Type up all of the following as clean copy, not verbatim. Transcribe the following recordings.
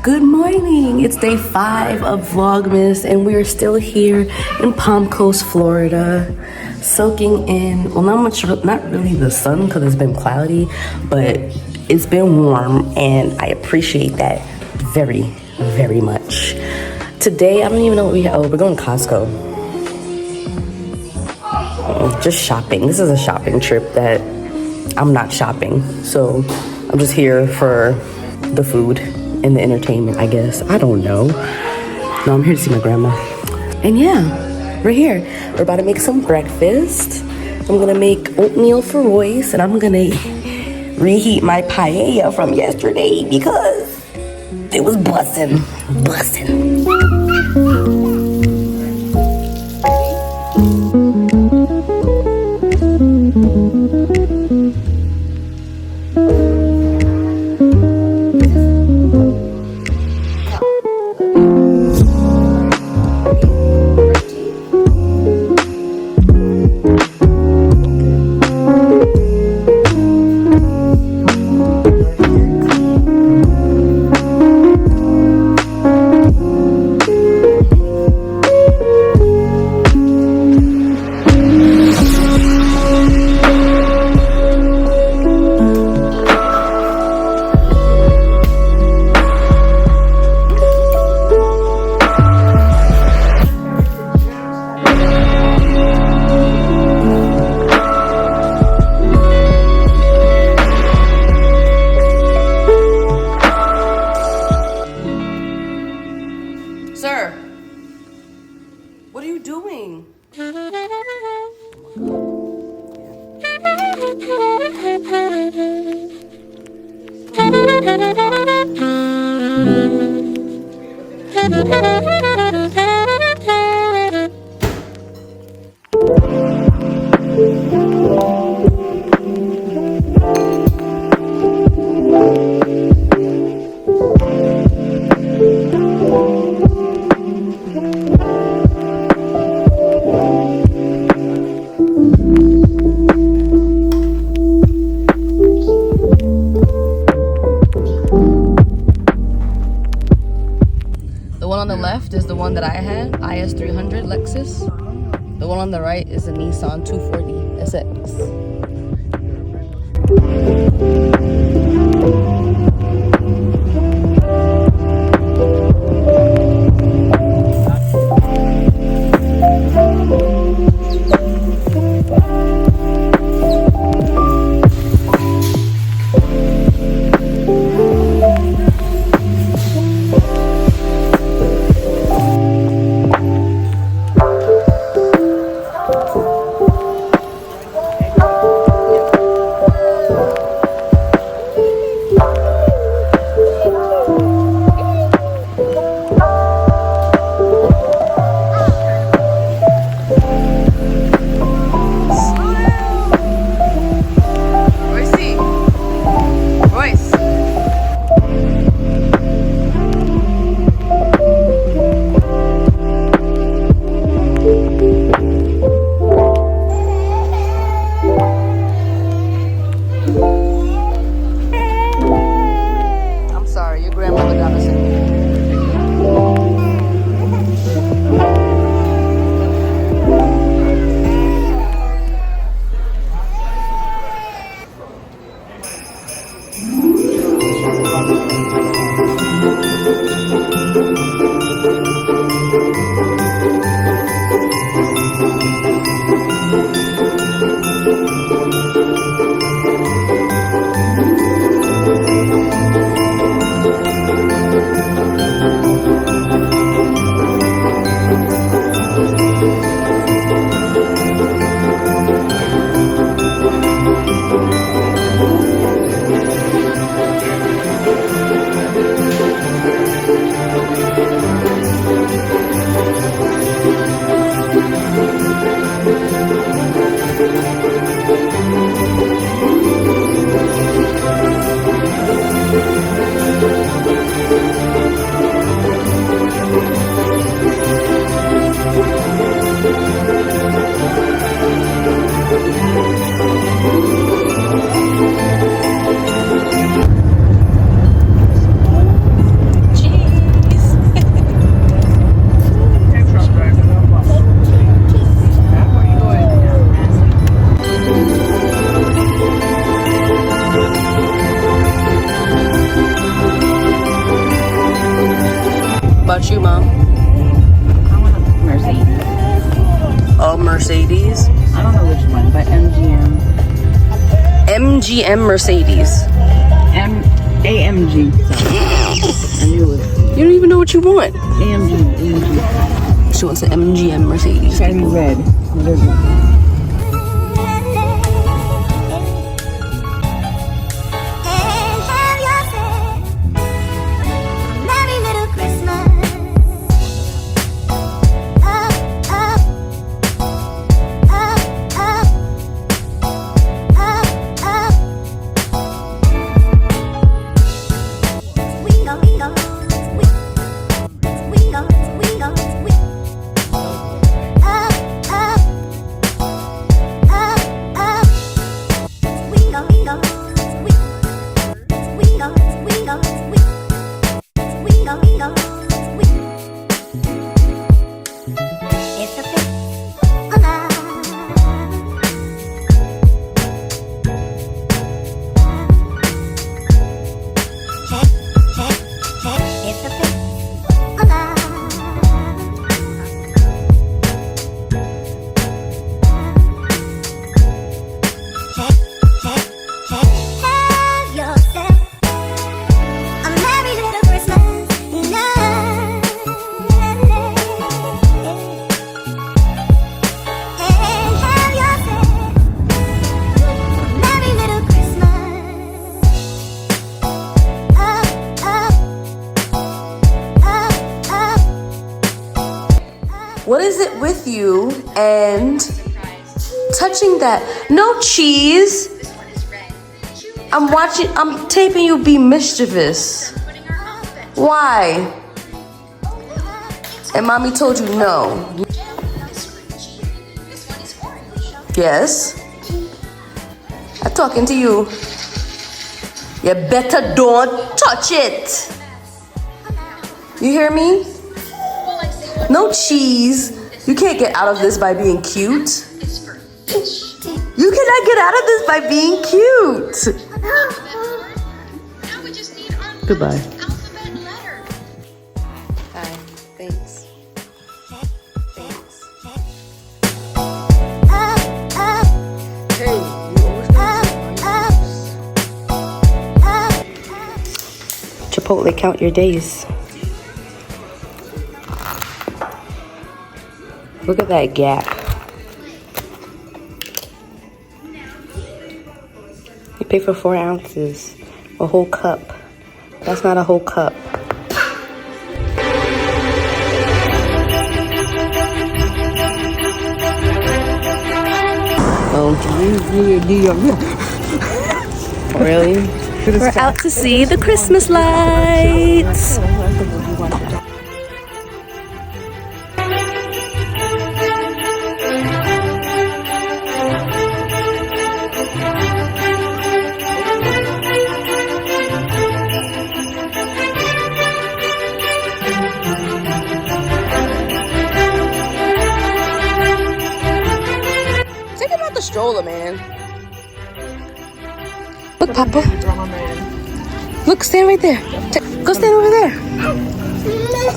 Good morning. It's day 5 of Vlogmas and we're still here in Palm Coast, Florida, soaking in, well, not really the sun because it's been cloudy, but it's been warm and I appreciate that very, very much. Today, I don't even know what we have. Oh, we're going to Costco. Just shopping. This is a shopping trip that I'm not shopping. So I'm just here for the food and the entertainment, I guess. I don't know. No, I'm here to see my grandma. And yeah, we're here. We're about to make some breakfast. I'm gonna make oatmeal for Royce and I'm gonna reheat my paella from yesterday because it was bussin'. Sir, what are you doing? The one on the left is the one that I had, IS300 Lexus. The one on the right is a Nissan 240 SX. you, Mom? I want a Mercedes. Oh, Mercedes. I don't know which one, but MGM. MGM Mercedes. AMG. I knew it. You don't even know what you want. AMG. She wants an MGM Mercedes. Shiny red. Whatever. What is it with you and touching that? No cheese. I'm taping you be mischievous. Why? And mommy told you no. Yes. I'm talking to you. You better don't touch it. You hear me? No cheese. You can't get out of this by being cute. You cannot get out of this by being cute. Goodbye. Hi. Thanks. Thanks. Hey, you always Chipotle, count your days. Look at that gap. You pay for 4 ounces, a whole cup. That's not a whole cup. Oh, really? We're out to see the Christmas lights. Stroller, man. Look, Papa. Look, stand right there. Go stand over there.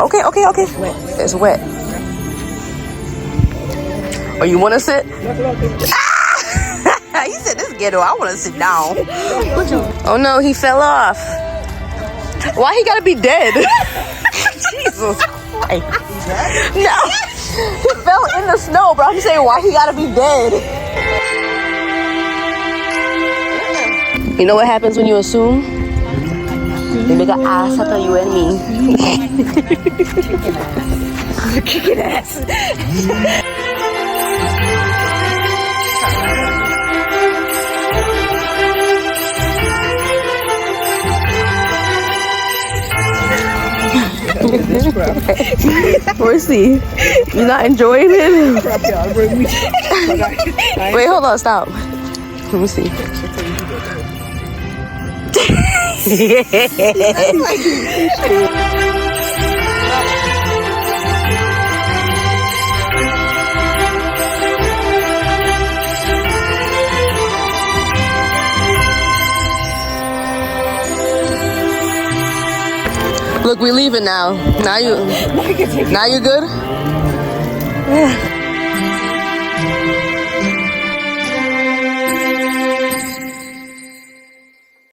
Okay. It's wet. Oh, you want to sit? Ah! He said, this ghetto. I want to sit down. Oh, no, he fell off. Why he got to be dead? Jesus Christ. No. He fell in the snow, bro. I'm saying, why he got to be dead? You know what happens when you assume? They make an ass out of you and me. Kicking ass. Where's he? You not enjoying it? Wait, hold on, stop. Let me see. Look, we leaving now. Now you good?